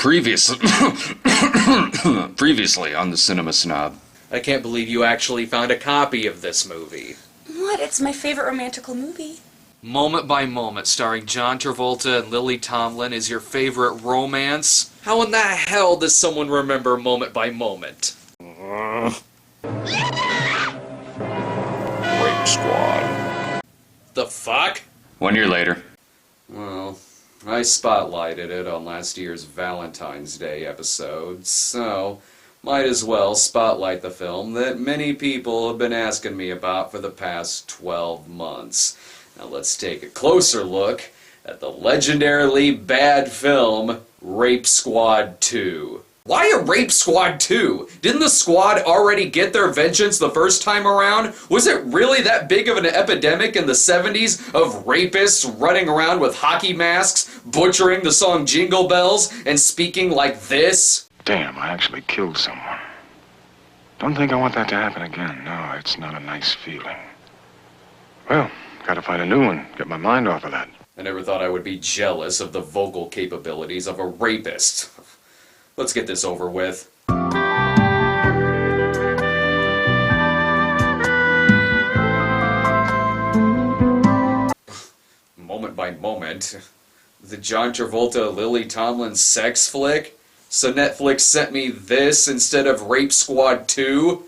Previously on the Cinema Snob. I can't believe you actually found a copy of this movie. What? It's my favorite romantical movie. Moment by Moment, starring John Travolta and Lily Tomlin, is your favorite romance? How in the hell does someone remember Moment by Moment? Rape Squad. The fuck? 1 year later. Well, I spotlighted it on last year's Valentine's Day episode, so might as well spotlight the film that many people have been asking me about for the past 12 months. Now let's take a closer look at the legendarily bad film, Rape Squad 2. Why a Rape Squad 2? Didn't the squad already get their vengeance the first time around? Was it really that big of an epidemic in the 70s of rapists running around with hockey masks, butchering the song Jingle Bells, and speaking like this? Damn, I actually killed someone. Don't think I want that to happen again. No, it's not a nice feeling. Well, gotta find a new one. Get my mind off of that. I never thought I would be jealous of the vocal capabilities of a rapist. Let's get this over with. Moment by Moment. The John Travolta, Lily Tomlin sex flick? So Netflix sent me this instead of Rape Squad 2?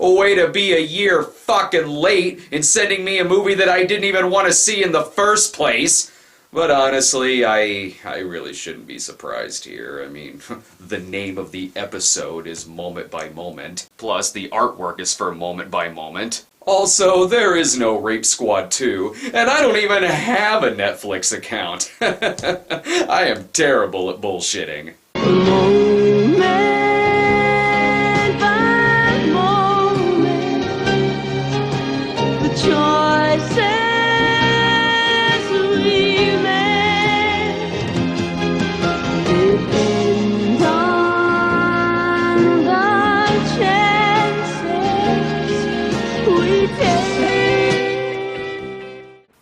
A way to be a year fucking late in sending me a movie that I didn't even want to see in the first place. But honestly, I really shouldn't be surprised here. I mean, the name of the episode is Moment by Moment. Plus, the artwork is for Moment by Moment. Also, there is no Rape Squad 2, and I don't even have a Netflix account. I am terrible at bullshitting. Moment by moment, the choices we make depend on the chances we take.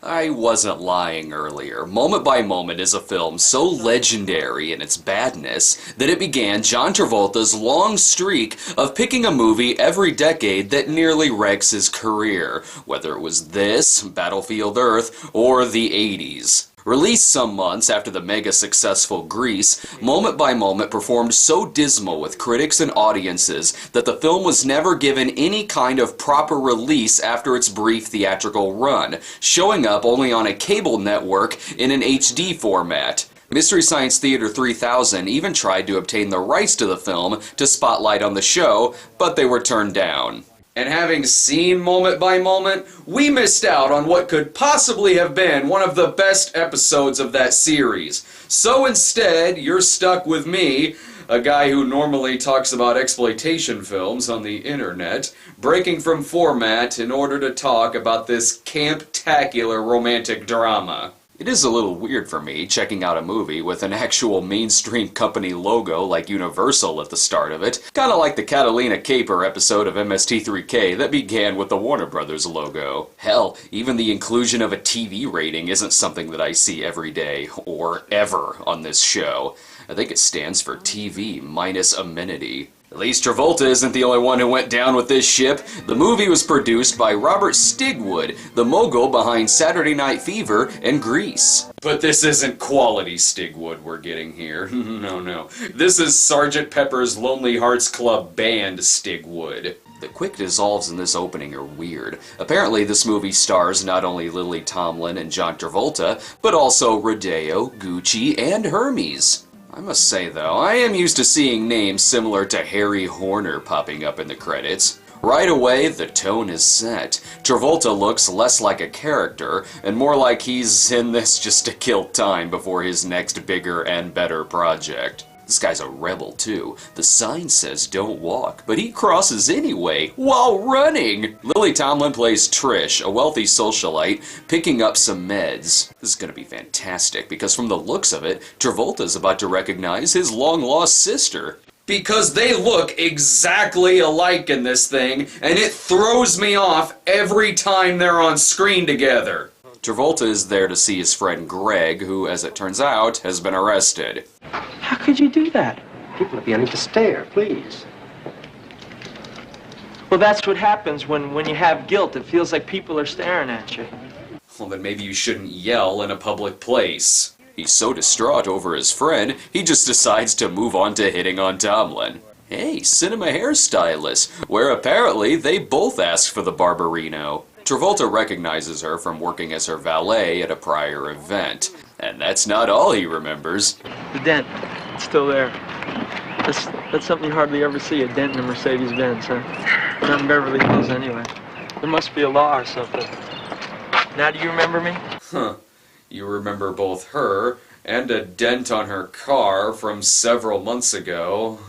I wasn't lying earlier. Moment by Moment is a film so legendary in its badness that it began John Travolta's long streak of picking a movie every decade that nearly wrecks his career, whether it was this, Battlefield Earth, or the 80s. Released some months after the mega successful Grease, Moment by Moment performed so dismal with critics and audiences that the film was never given any kind of proper release after its brief theatrical run, showing up only on a cable network in an HD format. Mystery Science Theater 3000 even tried to obtain the rights to the film to spotlight on the show, but they were turned down. And having seen Moment by Moment, we missed out on what could possibly have been one of the best episodes of that series. So instead, you're stuck with me, a guy who normally talks about exploitation films on the internet, breaking from format in order to talk about this camp-tacular romantic drama. It is a little weird for me checking out a movie with an actual mainstream company logo like Universal at the start of it, kinda like the Catalina Caper episode of MST3K that began with the Warner Brothers logo. Hell, even the inclusion of a TV rating isn't something that I see every day, or ever, on this show. I think it stands for TV minus amenity. At least Travolta isn't the only one who went down with this ship. The movie was produced by Robert Stigwood, the mogul behind Saturday Night Fever and Grease. But this isn't quality Stigwood we're getting here. No. This is Sgt. Pepper's Lonely Hearts Club Band Stigwood. The quick dissolves in this opening are weird. Apparently this movie stars not only Lily Tomlin and John Travolta, but also Rodeo, Gucci, and Hermes. I must say though, I am used to seeing names similar to Harry Horner popping up in the credits. Right away, the tone is set. Travolta looks less like a character, and more like he's in this just to kill time before his next bigger and better project. This guy's a rebel too. The sign says don't walk, but he crosses anyway, while running! Lily Tomlin plays Trish, a wealthy socialite, picking up some meds. This is gonna be fantastic, because from the looks of it, Travolta's about to recognize his long-lost sister. Because they look exactly alike in this thing, and it throws me off every time they're on screen together. Travolta is there to see his friend Greg, who, as it turns out, has been arrested. How could you do that? People are beginning to stare, please. Well, that's what happens when you have guilt. It feels like people are staring at you. Well, then maybe you shouldn't yell in a public place. He's so distraught over his friend, he just decides to move on to hitting on Tomlin. Hey, cinema hairstylist, where apparently they both asked for the barberino. Travolta recognizes her from working as her valet at a prior event. And that's not all he remembers. The dent, it's still there. That's something you hardly ever see, a dent in a Mercedes-Benz, huh? Not in Beverly Hills, anyway. There must be a law or something. Now do you remember me? Huh. You remember both her and a dent on her car from several months ago.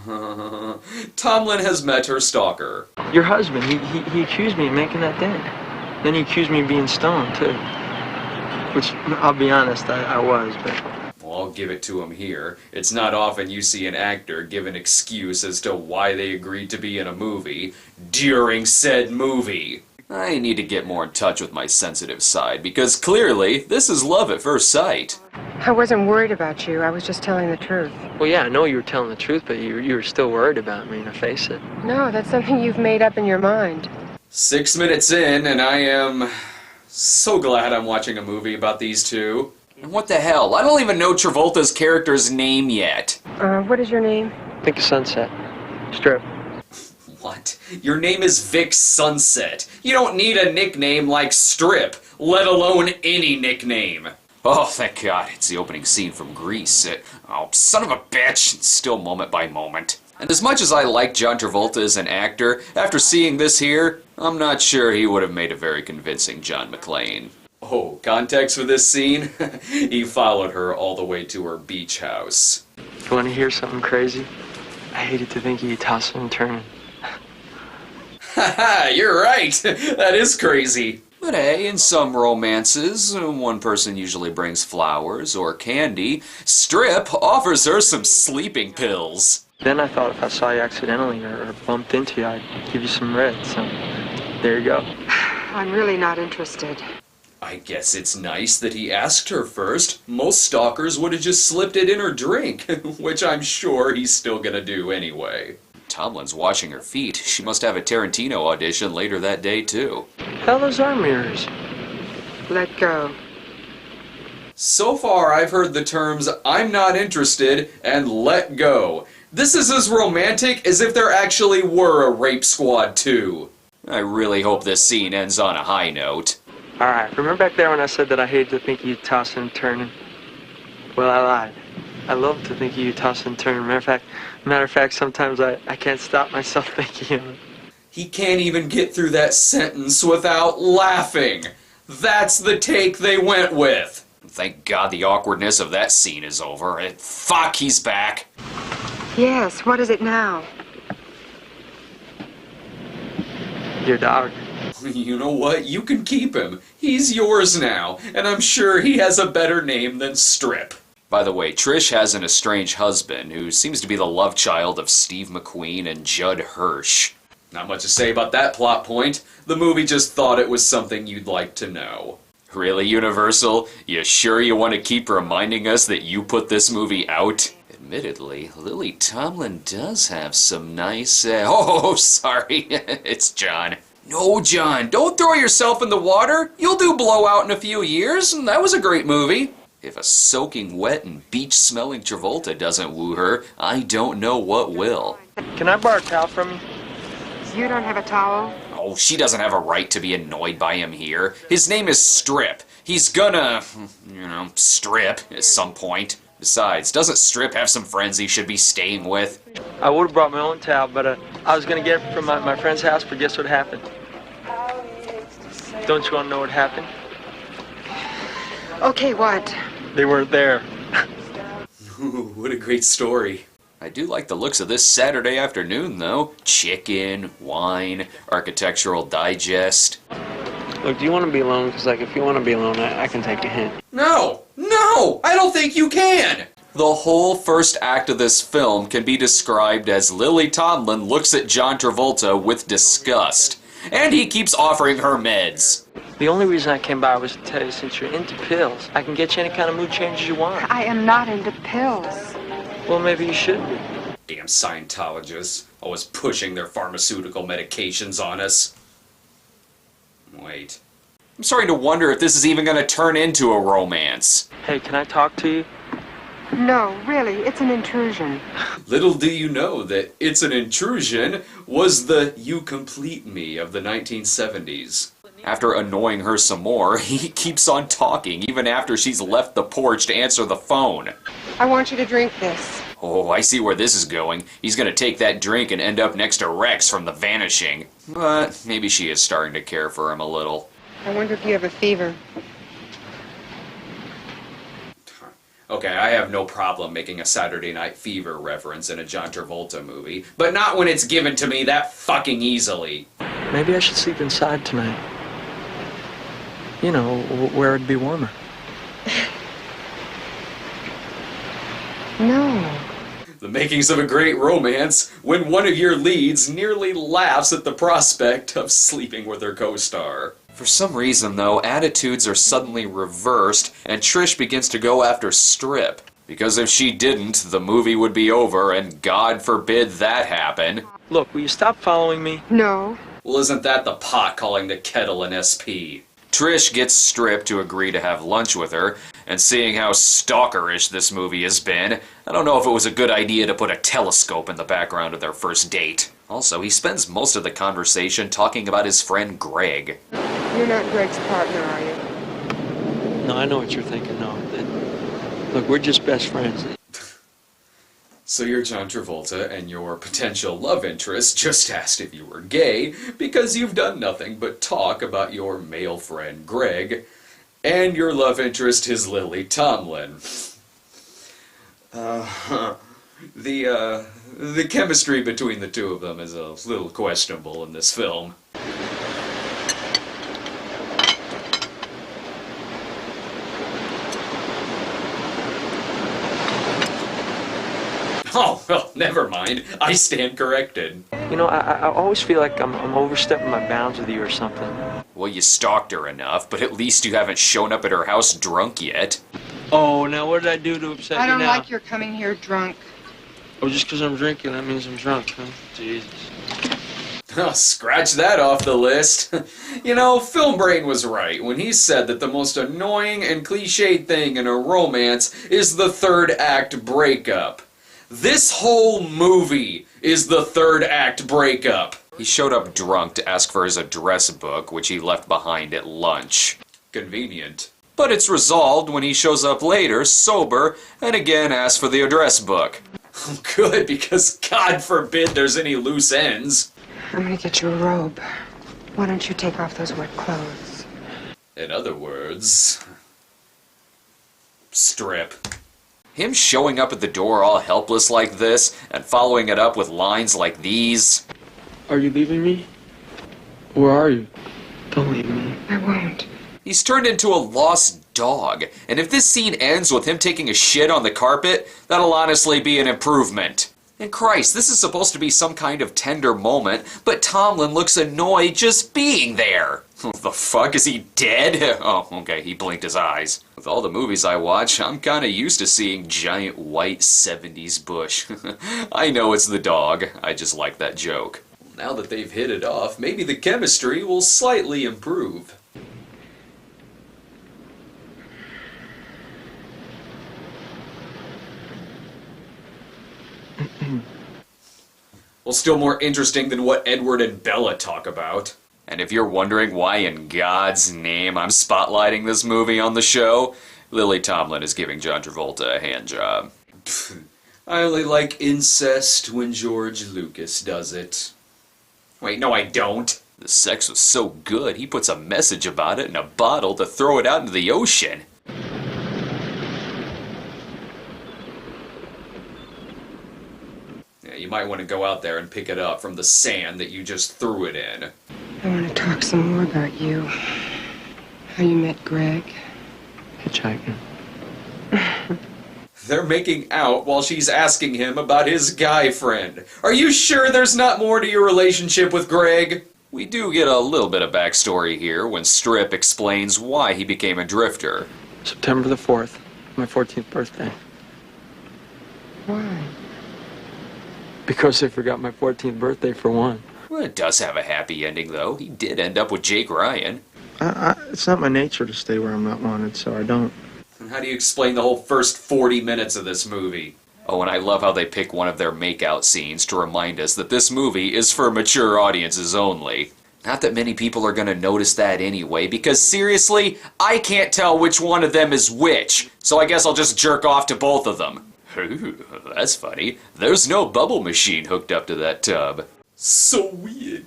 Tomlin has met her stalker. Your husband, he accused me of making that dent. Then he accused me of being stoned, too. Which, I'll be honest, I was, but... Well, I'll give it to him here. It's not often you see an actor give an excuse as to why they agreed to be in a movie during said movie. I need to get more in touch with my sensitive side, because clearly, this is love at first sight. I wasn't worried about you. I was just telling the truth. Well, yeah, I know you were telling the truth, but you were still worried about me, to face it. No, that's something you've made up in your mind. 6 minutes in, and I am so glad I'm watching a movie about these two. And what the hell? I don't even know Travolta's character's name yet. What is your name? Think of Sunset. Strip. What? Your name is Vic Sunset. You don't need a nickname like Strip, let alone any nickname. Oh, thank God, it's the opening scene from Grease. Oh, son of a bitch, still moment by moment. And as much as I like John Travolta as an actor, after seeing this here, I'm not sure he would have made a very convincing John McClane. Oh, context for this scene? He followed her all the way to her beach house. You want to hear something crazy? I hated to think of you tossing and turning. Haha, you're right. That is crazy. But hey, in some romances, one person usually brings flowers or candy. Strip offers her some sleeping pills. Then I thought if I saw you accidentally or bumped into you, I'd give you some red, so there you go. I'm really not interested. I guess it's nice that he asked her first. Most stalkers would have just slipped it in her drink, which I'm sure he's still gonna do anyway. Tomlin's washing her feet. She must have a Tarantino audition later that day, too. Hell, those are mirrors. Let go. So far, I've heard the terms, I'm not interested, and let go. This is as romantic as if there actually were a Rape Squad 2. I really hope this scene ends on a high note. Alright, remember back there when I said that I hated to think of you tossing and turning? Well, I lied. I love to think of you tossing and turning. Matter of fact, sometimes I can't stop myself thinking of it. He can't even get through that sentence without laughing. That's the take they went with. Thank God the awkwardness of that scene is over. And fuck, he's back. Yes, what is it now? Your dog. You know what? You can keep him. He's yours now, and I'm sure he has a better name than Strip. By the way, Trish has an estranged husband who seems to be the love child of Steve McQueen and Judd Hirsch. Not much to say about that plot point. The movie just thought it was something you'd like to know. Really, Universal? You sure you want to keep reminding us that you put this movie out? Admittedly, Lily Tomlin does have some nice... Oh, sorry. It's John. No, John, don't throw yourself in the water. You'll do Blowout in a few years, and that was a great movie. If a soaking wet and beach-smelling Travolta doesn't woo her, I don't know what will. Can I borrow a towel from you? You don't have a towel? Oh, she doesn't have a right to be annoyed by him here. His name is Strip. He's gonna, strip at some point. Besides, doesn't Strip have some friends he should be staying with? I would have brought my own towel, but I was going to get it from my friend's house, but guess what happened? Don't you want to know what happened? Okay, what? They weren't there. Ooh, what a great story. I do like the looks of this Saturday afternoon, though. Chicken, wine, Architectural Digest. Look, do you want to be alone? Because, if you want to be alone, I can take a hint. No! No! I don't think you can! The whole first act of this film can be described as Lily Tomlin looks at John Travolta with disgust. And he keeps offering her meds. The only reason I came by was to tell you, since you're into pills, I can get you any kind of mood changes you want. I am not into pills. Well, maybe you should be. Damn Scientologists, always pushing their pharmaceutical medications on us. Wait. I'm starting to wonder if this is even going to turn into a romance. Hey, can I talk to you? No, really, it's an intrusion. Little do you know that It's an Intrusion was the You Complete Me of the 1970s. After annoying her some more, he keeps on talking even after she's left the porch to answer the phone. I want you to drink this. Oh, I see where this is going. He's gonna take that drink and end up next to Rex from The Vanishing. But maybe she is starting to care for him a little. I wonder if you have a fever. Okay, I have no problem making a Saturday Night Fever reference in a John Travolta movie, but not when it's given to me that fucking easily. Maybe I should sleep inside tonight. You know, where it'd be warmer. No. The makings of a great romance when one of your leads nearly laughs at the prospect of sleeping with her co-star. For some reason, though, attitudes are suddenly reversed, and Trish begins to go after Strip. Because if she didn't, the movie would be over, and God forbid that happen. Look, will you stop following me? No. Well, isn't that the pot calling the kettle an SP? Trish gets Strip to agree to have lunch with her, and seeing how stalkerish this movie has been, I don't know if it was a good idea to put a telescope in the background of their first date. Also, he spends most of the conversation talking about his friend Greg. You're not Greg's partner, are you? No, I know what you're thinking. No. Look, we're just best friends. So you're John Travolta, and your potential love interest just asked if you were gay because you've done nothing but talk about your male friend Greg, and your love interest is Lily Tomlin. The chemistry between the two of them is a little questionable in this film. Oh, well, never mind. I stand corrected. You know, I always feel like I'm overstepping my bounds with you or something. Well, you stalked her enough, but at least you haven't shown up at her house drunk yet. Oh, now what did I do to upset I you don't now? like your coming here drunk. Oh, just because I'm drinking, that means I'm drunk, huh? Jesus. Oh, scratch that off the list. You know, Film Brain was right when he said that the most annoying and cliched thing in a romance is the third act breakup. This whole movie is the third act breakup. He showed up drunk to ask for his address book, which he left behind at lunch. Convenient. But it's resolved when he shows up later, sober, and again asks for the address book. Good, because God forbid there's any loose ends. I'm gonna get you a robe. Why don't you take off those wet clothes? In other words, Strip. Him showing up at the door all helpless like this, and following it up with lines like these. Are you leaving me? Where are you? Don't leave me. I won't. He's turned into a lost dog, and if this scene ends with him taking a shit on the carpet, that'll honestly be an improvement. And Christ, this is supposed to be some kind of tender moment, but Tomlin looks annoyed just being there. The fuck, is he dead? Oh, okay, he blinked his eyes. With all the movies I watch, I'm kinda used to seeing giant white 70s bush. I know it's the dog, I just like that joke. Now that they've hit it off, maybe the chemistry will slightly improve. Well, still more interesting than what Edward and Bella talk about. And if you're wondering why in God's name I'm spotlighting this movie on the show, Lily Tomlin is giving John Travolta a hand job. I only like incest when George Lucas does it. Wait, no I don't. The sex was so good, he puts a message about it in a bottle to throw it out into the ocean. Yeah, you might want to go out there and pick it up from the sand that you just threw it in. I want to talk some more about you. How you met Greg. Hitchhiking. They're making out while she's asking him about his guy friend. Are you sure there's not more to your relationship with Greg? We do get a little bit of backstory here when Strip explains why he became a drifter. September the 4th, my 14th birthday. Why? Because I forgot my 14th birthday for one. Well, it does have a happy ending, though. He did end up with Jake Ryan. It's not my nature to stay where I'm not wanted, so I don't. And how do you explain the whole first 40 minutes of this movie? Oh, and I love how they pick one of their makeout scenes to remind us that this movie is for mature audiences only. Not that many people are gonna notice that anyway, because seriously, I can't tell which one of them is which, so I guess I'll just jerk off to both of them. Ooh, that's funny. There's no bubble machine hooked up to that tub. So weird.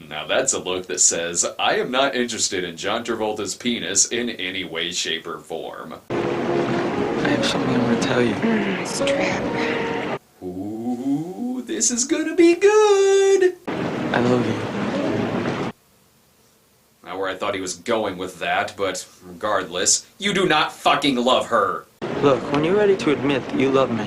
Now that's a look that says, I am not interested in John Travolta's penis in any way, shape, or form. I have something I want to tell you. Strip. Ooh, this is gonna be good! I love you. Not where I thought he was going with that, but regardless, you do not fucking love her. Look, when you're ready to admit that you love me,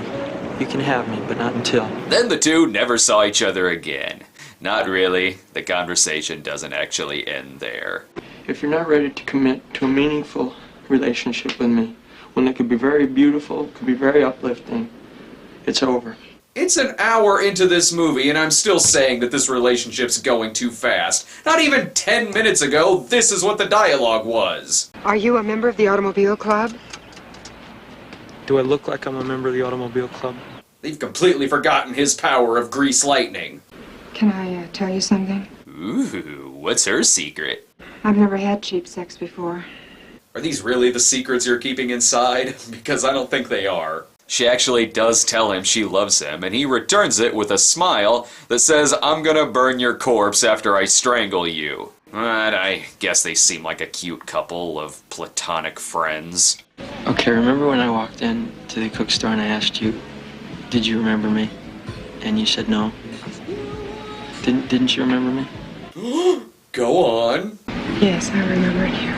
you can have me, but not until. Then the two never saw each other again. Not really. The conversation doesn't actually end there. If you're not ready to commit to a meaningful relationship with me, one that could be very beautiful, could be very uplifting, it's over. It's an hour into this movie, and I'm still saying that this relationship's going too fast. Not even 10 minutes ago, this is what the dialogue was. Are you a member of the Automobile Club? Do I look like I'm a member of the Automobile Club? They've completely forgotten his power of grease lightning. Can I tell you something? Ooh, what's her secret? I've never had cheap sex before. Are these really the secrets you're keeping inside? Because I don't think they are. She actually does tell him she loves him, and he returns it with a smile that says, I'm gonna burn your corpse after I strangle you. But I guess they seem like a cute couple of platonic friends. Okay, remember when I walked in to the cook store and I asked you, did you remember me? And you said no. Didn't you remember me? Go on. Yes, I remembered you.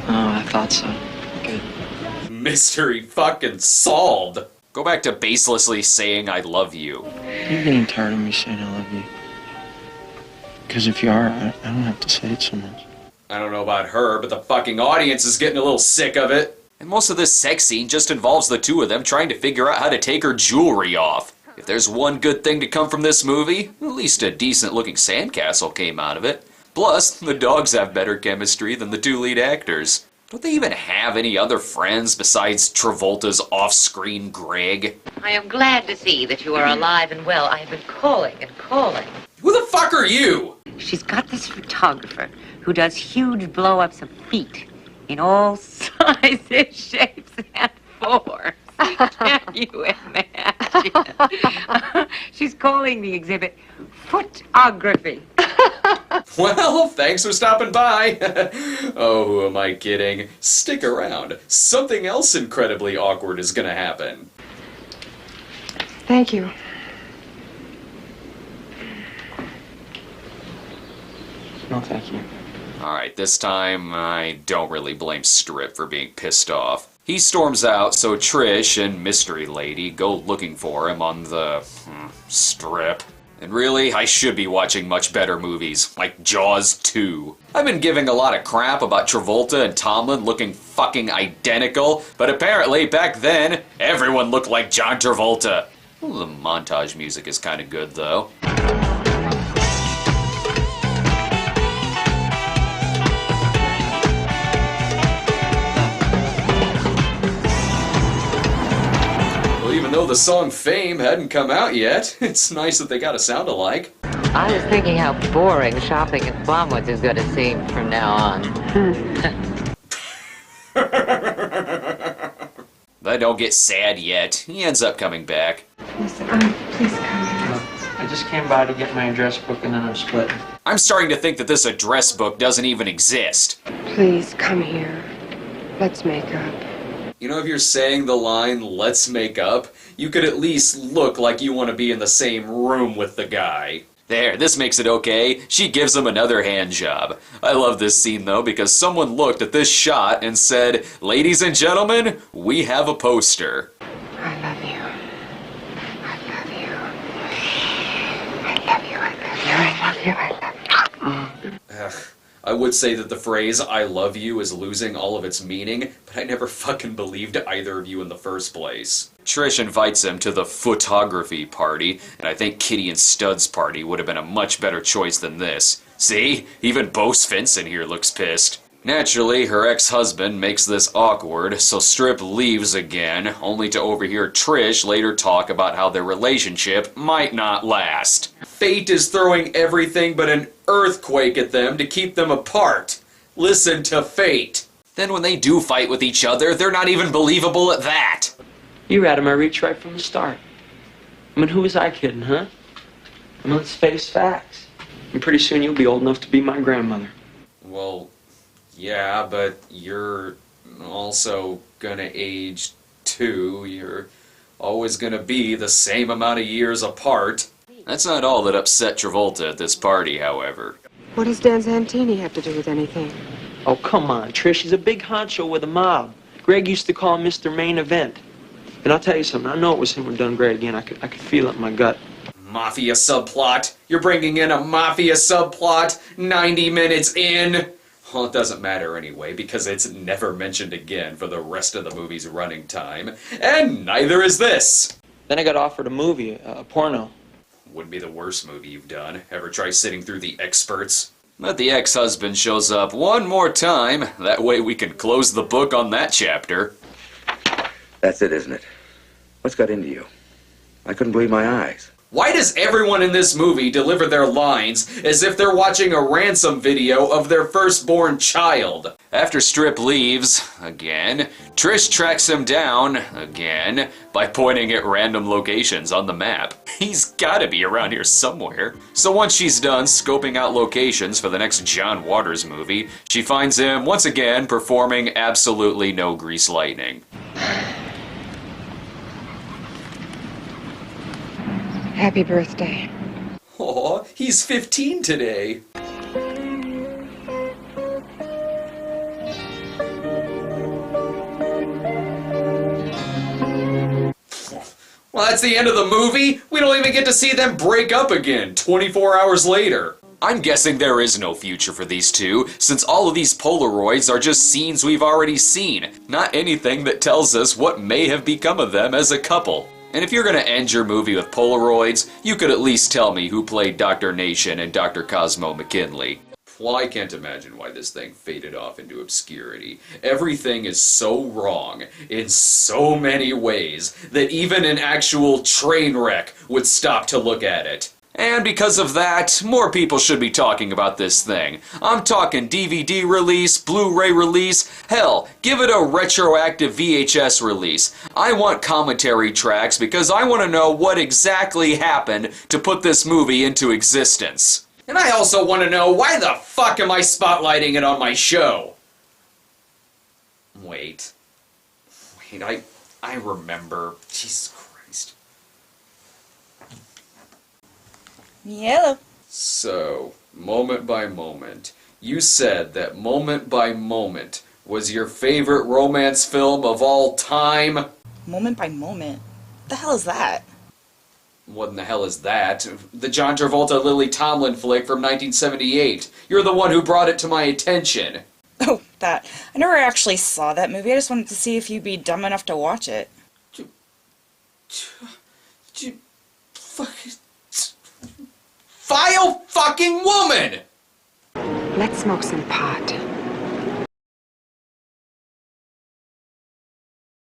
Oh, I thought so. Good. Mystery fucking solved. Go back to baselessly saying I love you. You're getting tired of me saying I love you. Because if you are, I don't have to say it so much. I don't know about her, but the fucking audience is getting a little sick of it. And most of this sex scene just involves the two of them trying to figure out how to take her jewelry off. If there's one good thing to come from this movie, at least a decent-looking sandcastle came out of it. Plus, the dogs have better chemistry than the two lead actors. Don't they even have any other friends besides Travolta's off-screen Greg? I am glad to see that you are alive and well. I have been calling and calling. Who the fuck are you? She's got this photographer who does huge blow-ups of feet in all sizes, shapes, and forms. Can you imagine? She's calling the exhibit Footography. Well, thanks for stopping by. Oh, who am I kidding? Stick around. Something else incredibly awkward is gonna happen. Thank you. No, thank you. Alright, this time I don't really blame Strip for being pissed off. He storms out, so Trish and Mystery Lady go looking for him on the Strip. And really, I should be watching much better movies, like Jaws 2. I've been giving a lot of crap about Travolta and Tomlin looking fucking identical, but apparently back then, everyone looked like John Travolta. Well, the montage music is kinda good, though. Even though the song Fame hadn't come out yet, it's nice that they got a sound alike. I was thinking how boring shopping in Plumwood is going to seem from now on. But don't get sad yet. He ends up coming back. Listen, please come here. I just came by to get my address book and then I'm splitting. I'm starting to think that this address book doesn't even exist. Please come here. Let's make up. You know, if you're saying the line, let's make up, you could at least look like you want to be in the same room with the guy. There, this makes it okay. She gives him another hand job. I love this scene though because someone looked at this shot and said, "Ladies and gentlemen, we have a poster." I love you. I love you. I love you. I love you. I love you. I love you. I would say that the phrase "I love you" is losing all of its meaning, but I never fucking believed either of you in the first place. Trish invites him to the photography party, and I think Kitty and Stud's party would have been a much better choice than this. See? Even Bo Svensson here looks pissed. Naturally, her ex-husband makes this awkward, so Strip leaves again, only to overhear Trish later talk about how their relationship might not last. Fate is throwing everything but an earthquake at them to keep them apart. Listen to fate. Then when they do fight with each other, they're not even believable at that. You had him, I reached right from the start. I mean, who was I kidding, huh? I mean, let's face facts. And pretty soon you'll be old enough to be my grandmother. Well, yeah, but you're also gonna age too. You're always gonna be the same amount of years apart. That's not all that upset Travolta at this party, however. What does Dan Santini have to do with anything? Oh, come on, Trish. He's a big honcho with a mob. Greg used to call him Mr. Main Event. And I'll tell you something, I know it was him who done Greg again. I could feel it in my gut. Mafia subplot? You're bringing in a mafia subplot 90 minutes in? Well, it doesn't matter anyway, because it's never mentioned again for the rest of the movie's running time. And neither is this! Then I got offered a movie, a porno. Wouldn't be the worst movie you've done. Ever try sitting through the experts? But the ex-husband shows up one more time. That way we can close the book on that chapter. That's it, isn't it? What's got into you? I couldn't believe my eyes. Why does everyone in this movie deliver their lines as if they're watching a ransom video of their firstborn child? After Strip leaves, again, Trish tracks him down, again, by pointing at random locations on the map. He's gotta be around here somewhere. So once she's done scoping out locations for the next John Waters movie, she finds him once again performing absolutely no grease lightning. Happy birthday. Aw, he's 15 today. Well, that's the end of the movie. We don't even get to see them break up again 24 hours later. I'm guessing there is no future for these two, since all of these Polaroids are just scenes we've already seen, not anything that tells us what may have become of them as a couple. And if you're gonna end your movie with Polaroids, you could at least tell me who played Dr. Nation and Dr. Cosmo McKinley. Well, I can't imagine why this thing faded off into obscurity. Everything is so wrong in so many ways that even an actual train wreck would stop to look at it. And because of that, more people should be talking about this thing. I'm talking DVD release, Blu-ray release, hell, give it a retroactive VHS release. I want commentary tracks because I want to know what exactly happened to put this movie into existence. And I also want to know why the fuck am I spotlighting it on my show? Wait, I remember. Jesus Christ. Yellow. So, Moment by Moment. You said that Moment by Moment was your favorite romance film of all time? Moment by moment. What the hell is that? What in the hell is that? The John Travolta Lily Tomlin flick from 1978. You're the one who brought it to my attention. Oh, that. I never actually saw that movie. I just wanted to see if you'd be dumb enough to watch it. Vile fucking woman! Let's smoke some pot.